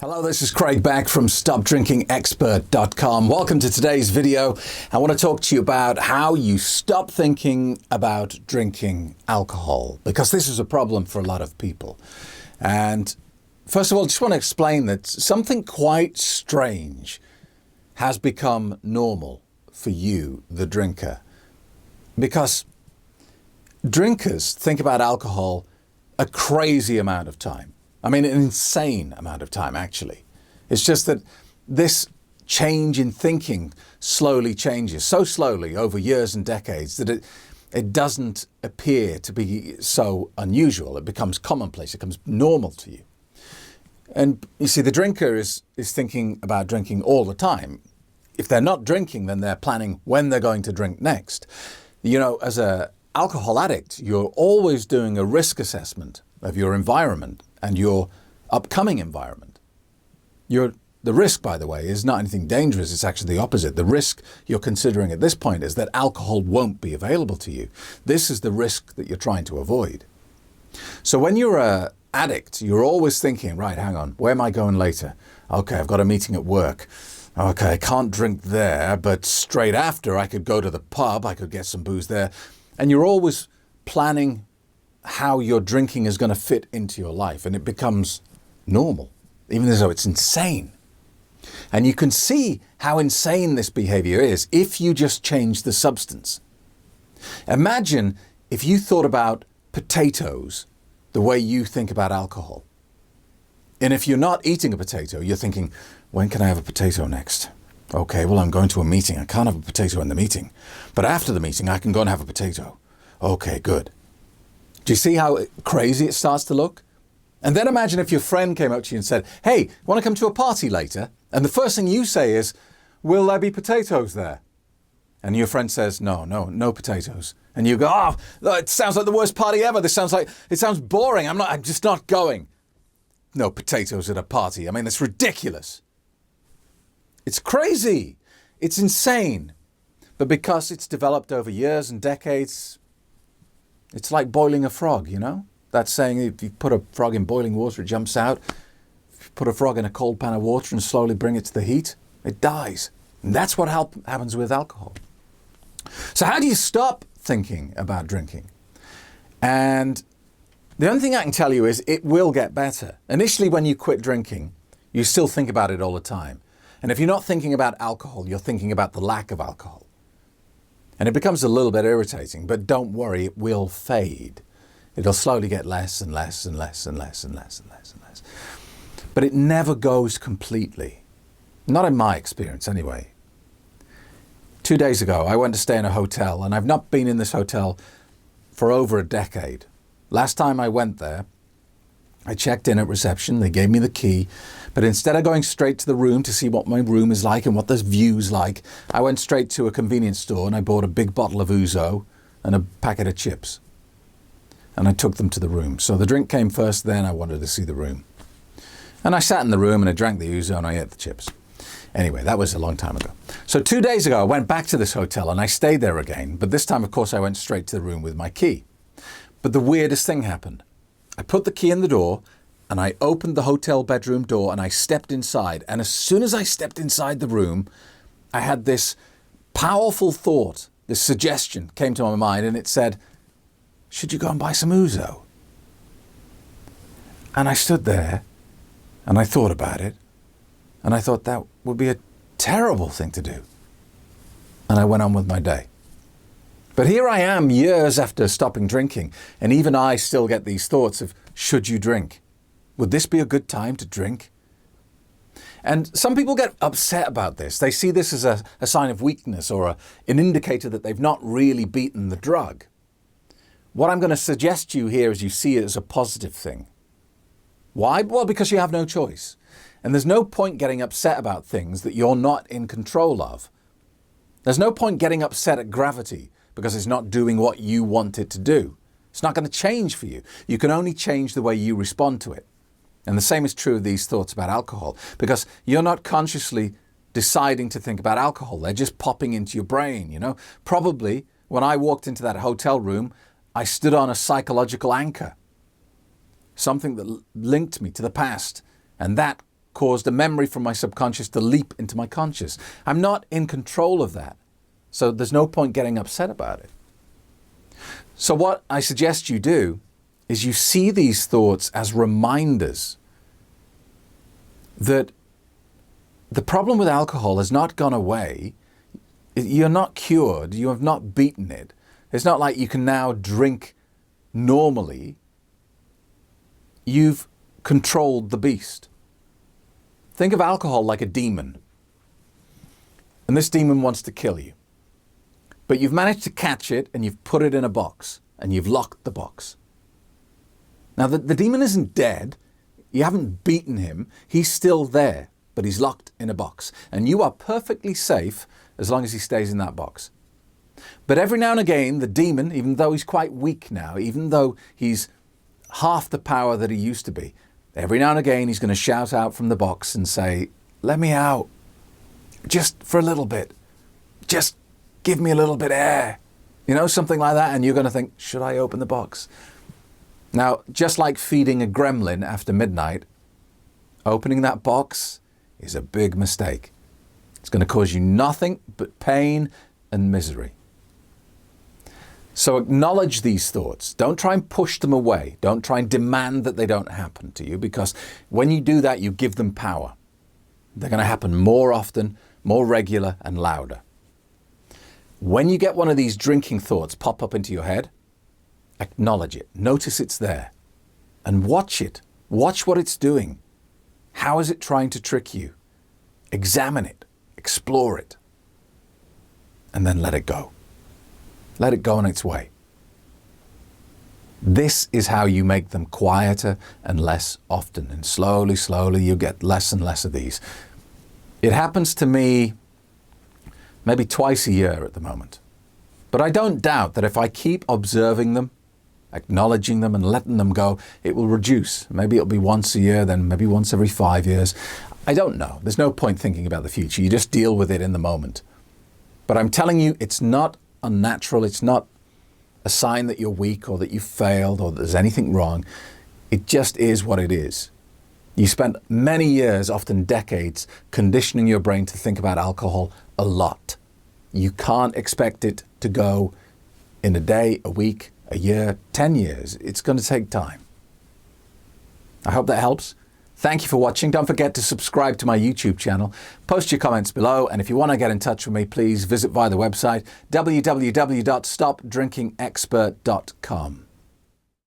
Hello, this is Craig Beck from StopDrinkingExpert.com. Welcome to today's video. I want to talk to you about how you stop thinking about drinking alcohol, because this is a problem for a lot of people. And first of all, I just want to explain that something quite strange has become normal for you, the drinker, because drinkers think about alcohol a crazy amount of time. I mean, an insane amount of time, actually. It's just that this change in thinking slowly changes, so slowly over years and decades that it doesn't appear to be so unusual. It becomes commonplace, it becomes normal to you. And you see, the drinker is thinking about drinking all the time. If they're not drinking, then they're planning when they're going to drink next. You know, as an alcohol addict, you're always doing a risk assessment of your environment and your upcoming environment. The risk, by the way, is not anything dangerous. It's actually the opposite. The risk you're considering at this point is that alcohol won't be available to you. This is the risk that you're trying to avoid. So when you're an addict, you're always thinking, right, hang on, where am I going later? Okay, I've got a meeting at work. Okay, I can't drink there, but straight after I could go to the pub, I could get some booze there. And you're always planning how your drinking is going to fit into your life, and it becomes normal, even though it's insane. And you can see how insane this behavior is if you just change the substance. Imagine if you thought about potatoes the way you think about alcohol. And if you're not eating a potato, you're thinking, when can I have a potato next? Okay, well, I'm going to a meeting. I can't have a potato in the meeting. But after the meeting, I can go and have a potato. Okay, good. Do you see how crazy it starts to look? And then imagine if your friend came up to you and said, hey, want to come to a party later? And the first thing you say is, will there be potatoes there? And your friend says, no potatoes. And you go, oh, it sounds like the worst party ever. It sounds boring. I'm just not going. No potatoes at a party. I mean, it's ridiculous. It's crazy. It's insane. But because it's developed over years and decades, it's like boiling a frog, you know? That saying, if you put a frog in boiling water, it jumps out. If you put a frog in a cold pan of water and slowly bring it to the heat, it dies. And that's what happens with alcohol. So how do you stop thinking about drinking? And the only thing I can tell you is it will get better. Initially, when you quit drinking, you still think about it all the time. And if you're not thinking about alcohol, you're thinking about the lack of alcohol. And it becomes a little bit irritating, but don't worry, it will fade. It'll slowly get less and less and less and less and less and less and less. But it never goes completely. Not in my experience, anyway. 2 days ago, I went to stay in a hotel, and I've not been in this hotel for over a decade. Last time I went there, I checked in at reception, they gave me the key, but instead of going straight to the room to see what my room is like and what the view's like, I went straight to a convenience store and I bought a big bottle of ouzo and a packet of chips. And I took them to the room. So the drink came first, then I wanted to see the room. And I sat in the room and I drank the ouzo and I ate the chips. Anyway, that was a long time ago. So 2 days ago, I went back to this hotel and I stayed there again, but this time, of course, I went straight to the room with my key. But the weirdest thing happened. I put the key in the door and I opened the hotel bedroom door and I stepped inside. And as soon as I stepped inside the room, I had this powerful thought, this suggestion came to my mind, and it said, should you go and buy some ouzo? And I stood there and I thought about it and I thought that would be a terrible thing to do. And I went on with my day. But here I am years after stopping drinking, and even I still get these thoughts of, should you drink? Would this be a good time to drink? And some people get upset about this. They see this as a sign of weakness or an indicator that they've not really beaten the drug. What I'm going to suggest to you here is you see it as a positive thing. Why? Well, because you have no choice. And there's no point getting upset about things that you're not in control of. There's no point getting upset at gravity because it's not doing what you want it to do. It's not going to change for you. You can only change the way you respond to it. And the same is true of these thoughts about alcohol, because you're not consciously deciding to think about alcohol. They're just popping into your brain, you know. Probably when I walked into that hotel room, I stood on a psychological anchor, something that linked me to the past, and that caused a memory from my subconscious to leap into my conscious. I'm not in control of that. So there's no point getting upset about it. So what I suggest you do is you see these thoughts as reminders that the problem with alcohol has not gone away. You're not cured. You have not beaten it. It's not like you can now drink normally. You've controlled the beast. Think of alcohol like a demon. And this demon wants to kill you. But you've managed to catch it and you've put it in a box and you've locked the box. Now, the demon isn't dead. You haven't beaten him. He's still there, but he's locked in a box. And you are perfectly safe as long as he stays in that box. But every now and again, the demon, even though he's quite weak now, even though he's half the power that he used to be, every now and again, he's going to shout out from the box and say, "Let me out. Just for a little bit. Just give me a little bit of air." You know, something like that. And you're going to think, should I open the box? Now, just like feeding a gremlin after midnight, opening that box is a big mistake. It's going to cause you nothing but pain and misery. So acknowledge these thoughts. Don't try and push them away. Don't try and demand that they don't happen to you, because when you do that, you give them power. They're going to happen more often, more regular, and louder. When you get one of these drinking thoughts pop up into your head, acknowledge it. Notice it's there. And watch it. Watch what it's doing. How is it trying to trick you? Examine it. Explore it. And then let it go. Let it go on its way. This is how you make them quieter and less often. And slowly, slowly, you get less and less of these. It happens to me maybe twice a year at the moment. But I don't doubt that if I keep observing them, acknowledging them and letting them go, it will reduce. Maybe it'll be once a year, then maybe once every 5 years. I don't know. There's no point thinking about the future. You just deal with it in the moment. But I'm telling you, it's not unnatural. It's not a sign that you're weak or that you failed or that there's anything wrong. It just is what it is. You spent many years, often decades, conditioning your brain to think about alcohol a lot. You can't expect it to go in a day, a week, a year, 10 years. It's going to take time. I hope that helps. Thank you for watching. Don't forget to subscribe to my YouTube channel. Post your comments below. And if you want to get in touch with me, please visit via the website www.stopdrinkingexpert.com.